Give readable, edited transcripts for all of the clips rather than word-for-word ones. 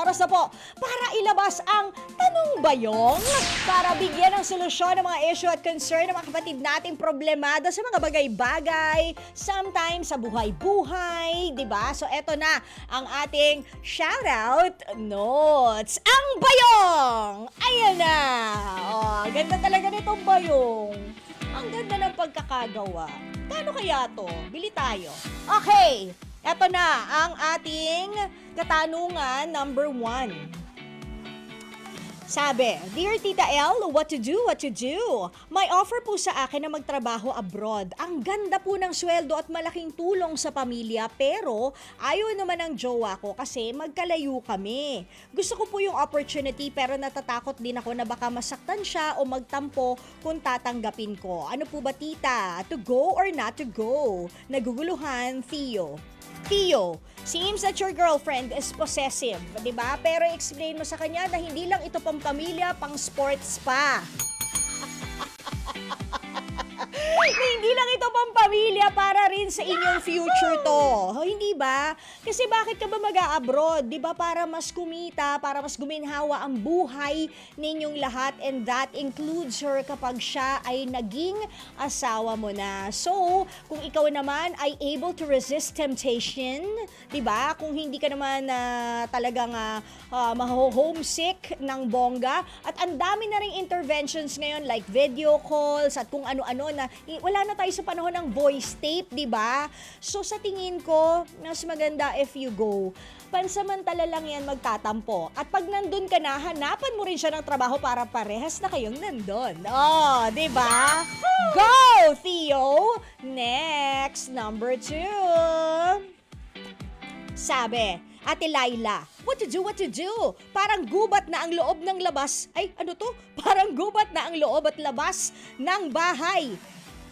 oras na po para ilabas ang Tanong Bayong para bigyan ng solusyon ng mga issue at concern ng mga kapatid nating problemado sa mga bagay-bagay, sometimes sa buhay-buhay, di ba? So eto na ang ating shoutout notes. Ang Bayong! Ayan na! Oh, ganda talaga nitong Bayong. Ang ganda ng pagkakagawa. Paano kaya to? Bili tayo. Okay, eto na ang ating katanungan number 1. Sabi, Dear Tita L, what to do? May offer po sa akin na magtrabaho abroad. Ang ganda po ng sweldo at malaking tulong sa pamilya pero ayaw naman ng jowa ko kasi magkalayo kami. Gusto ko po yung opportunity pero natatakot din ako na baka masaktan siya o magtampo kung tatanggapin ko. Ano po ba tita? To go or not to go? Naguguluhan, Theo, seems that your girlfriend is possessive, di ba? Pero explain mo sa kanya na hindi lang ito pang pamilya, pang sports pa. Hindi lang ito pang pamilya, para rin sa inyong future to. Hindi ba? Kasi bakit ka ba mag-a-abroad? Di ba? Para mas kumita, para mas guminhawa ang buhay ninyong lahat, and that includes her kapag siya ay naging asawa mo na. So, kung ikaw naman ay able to resist temptation, di ba? Kung hindi ka naman talagang maho-homesick ng bongga, at ang dami na ring interventions ngayon like video calls at kung ano-ano na wala na tayo sa panahon ng voice tape, di ba? So sa tingin ko, mas maganda if you go. Pansamantala lang yan magtatampo. At pag nandun ka na, hanapan mo rin siya ng trabaho para parehas na kayong nandun. Oh, di ba? Go, Theo! Next, number 2. Sabi, Ate Laila, what to do? Parang gubat na ang loob ng labas. Ay, ano to? Parang gubat na ang loob at labas ng bahay.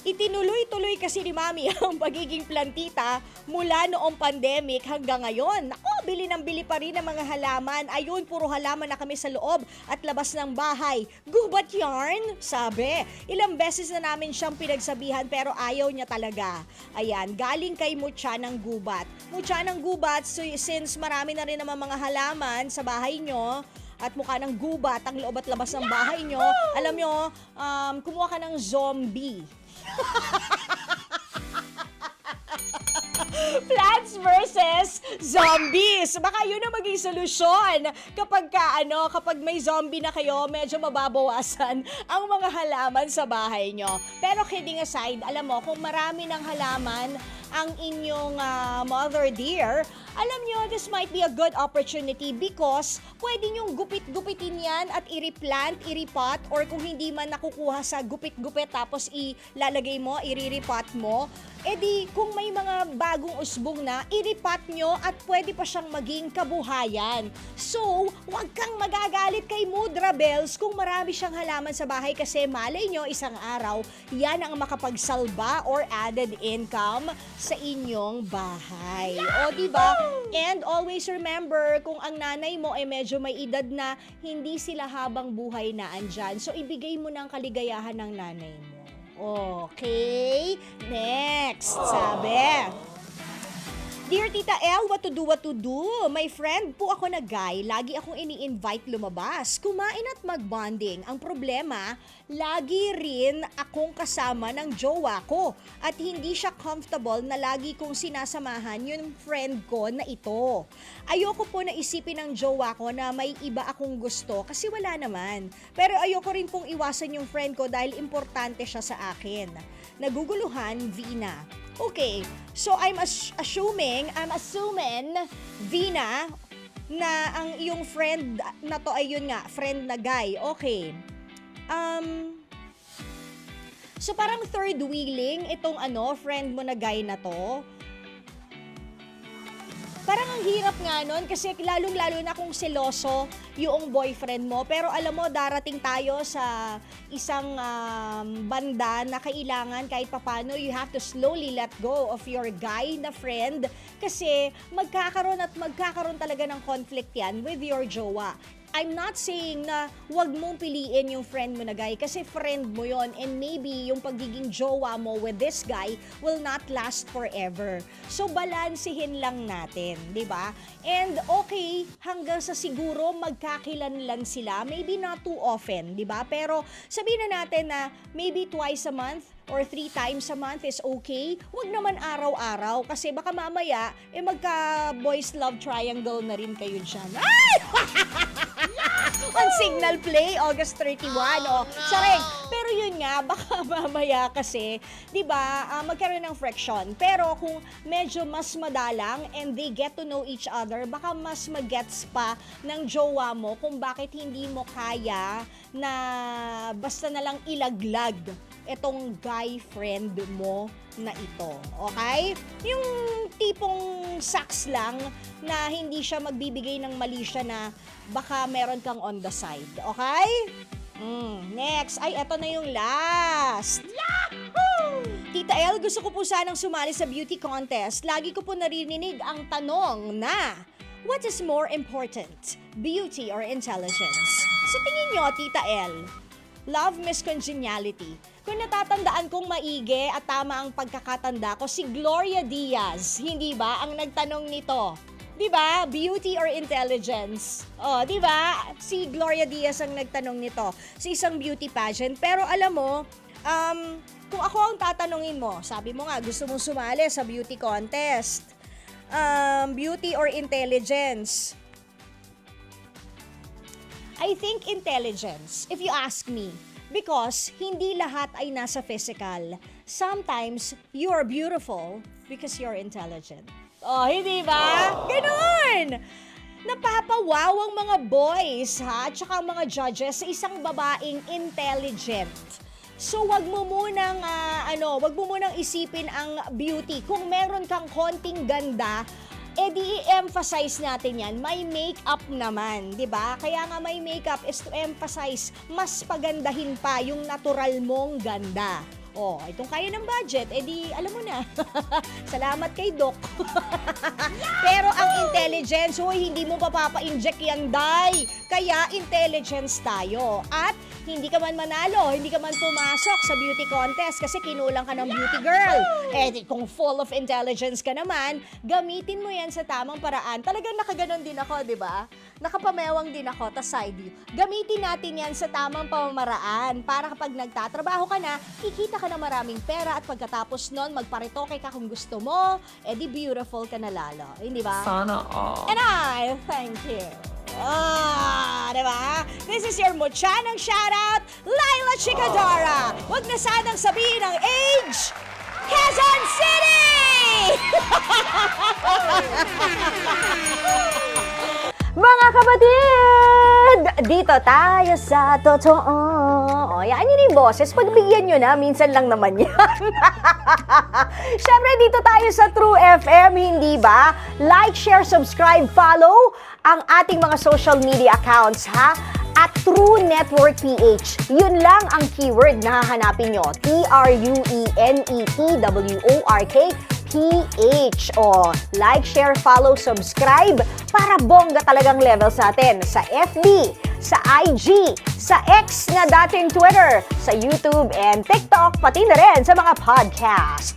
Itinuloy-tuloy kasi ni Mami ang pagiging plantita mula noong pandemic hanggang ngayon. Ako, bili ng bili pa rin ng mga halaman. Ayun, puro halaman na kami sa loob at labas ng bahay. Gubat yarn? Sabi. Ilang beses na namin siyang pinagsabihan pero ayaw niya talaga. Ayan, galing kay Mutya ng Gubat. Mutya ng Gubat, so, since marami na rin naman mga halaman sa bahay nyo, at mukha ng gubat ang loob at labas ng bahay nyo, alam nyo, kumuha ka ng zombie. Plants versus zombies. Baka yun ang maging solusyon kapag may zombie na kayo, medyo mababawasan ang mga halaman sa bahay nyo. Pero kidding aside, alam mo, kung marami ng halaman ang inyong mother dear, alam nyo, this might be a good opportunity because pwede nyong gupit-gupitin yan at i-replant, i-repot, or kung hindi man nakukuha sa gupit-gupit tapos ilalagay mo, i-repot mo, edi kung may mga bagong usbong na, i-repot nyo at pwede pa siyang maging kabuhayan. So, huwag kang magagalit kay Mudra Bells kung marami siyang halaman sa bahay kasi malay nyo isang araw, yan ang makapagsalba or added income sa inyong bahay. O, diba? And always remember, kung ang nanay mo ay medyo may edad na, hindi sila habang buhay na andyan. So, ibigay mo ng kaligayahan ng nanay mo. Okay? Next, sabi. Dear Tita L, what to do? My friend po ako na guy, lagi akong ini-invite lumabas, kumain at mag-bonding. Ang problema, lagi rin akong kasama ng jowa ko at hindi siya comfortable na lagi kong sinasamahan yung friend ko na ito. Ayoko po na isipin ng jowa ko na may iba akong gusto kasi wala naman. Pero ayoko rin pong iwasan yung friend ko dahil importante siya sa akin. Naguguluhan, Vina. Okay, so I'm assuming, Vina, na ang iyong friend na to ay yun nga, friend na guy. Okay. So parang third wheeling itong friend mo na guy na to. Parang ang hirap nga nun kasi lalong-lalo na kung seloso yung boyfriend mo. Pero alam mo, darating tayo sa isang banda na kailangan kahit papano, you have to slowly let go of your guy na friend kasi magkakaroon talaga ng conflict yan with your jowa. I'm not saying na wag mong piliin yung friend mo na guy kasi friend mo yon, and maybe yung pagiging jowa mo with this guy will not last forever. So balansehin lang natin, di ba? And okay, hanggang sa siguro magkakilanlan sila, maybe not too often, di ba? Pero sabihin na natin na maybe twice a month or 3 times a month is okay. Huwag naman araw-araw kasi baka mamaya magka boys love triangle na rin kayo dyan. Ay! On Signal Play, August 31. Sareng. Pero yun nga, baka mamaya kasi, di ba, magkaroon ng friction. Pero kung medyo mas madalang and they get to know each other, baka mas magets pa ng jowa mo kung bakit hindi mo kaya na basta na lang ilaglag etong guy friend mo na ito. Okay? Yung tipong sax lang na hindi siya magbibigay ng mali siya na baka meron kang on the side. Okay? Next. Ay, eto na yung last. Yahoo! Tita El, gusto ko po sanang sumali sa beauty contest. Lagi ko po naririnig ang tanong na, what is more important, beauty or intelligence? Sa tingin nyo, Tita El, love miscongeniality. Kung natatandaan kong maigi at tama ang pagkakatanda ko, si Gloria Diaz, hindi ba, ang nagtanong nito? Di ba? Beauty or intelligence? Oh, di ba? Si Gloria Diaz ang nagtanong nito sa isang beauty pageant. Pero alam mo, kung ako ang tatanungin mo, sabi mo nga, gusto mong sumali sa beauty contest. Beauty or intelligence? I think intelligence, if you ask me. Because hindi lahat ay nasa physical. Sometimes, you are beautiful because you're intelligent. Oh, hindi ba? Ganun! Napapawaw ang mga boys, ha? At saka ang mga judges sa isang babaeng intelligent. So, wag mo munang isipin ang beauty. Kung meron kang konting ganda, di i-emphasize natin yan. May makeup naman, di ba? Kaya nga may makeup is to emphasize, mas pagandahin pa yung natural mong ganda. Oh, itong kaya ng budget, di alam mo na. Salamat kay Doc. Pero ang intelligence, hindi mo papapa-inject yan, day. Kaya intelligence tayo. At hindi ka man manalo, hindi ka man pumasok sa beauty contest kasi kinulang ka ng beauty girl. Kung full of intelligence ka naman, gamitin mo yan sa tamang paraan. Talagang nakaganon din ako, di ba? Nakapamewang din ako, tas side view. Gamitin natin yan sa tamang pamamaraan para kapag nagtatrabaho ka na, kikita ka na maraming pera at pagkatapos nun, magparitoke ka kung gusto mo, di beautiful ka na lalo. Hindi ba? Sana all. And I thank you. Diba? This is your Mochanang shoutout, Laila Chicadora. Huwag na sanang sabihin ang age, Quezon City! Mga kapatid, dito tayo sa totoo. Yan yun yung boses. Pagbigyan nyo na, minsan lang naman yan. Siyempre, dito tayo sa True FM, hindi ba? Like, share, subscribe, follow ang ating mga social media accounts, ha? At True Network PH. Yun lang ang keyword na hahanapin nyo. TrueNetwork PH. Like, share, follow, subscribe para bongga talagang level sa atin. Sa FB, sa IG, sa X na dating Twitter, sa YouTube and TikTok, pati na rin sa mga podcast.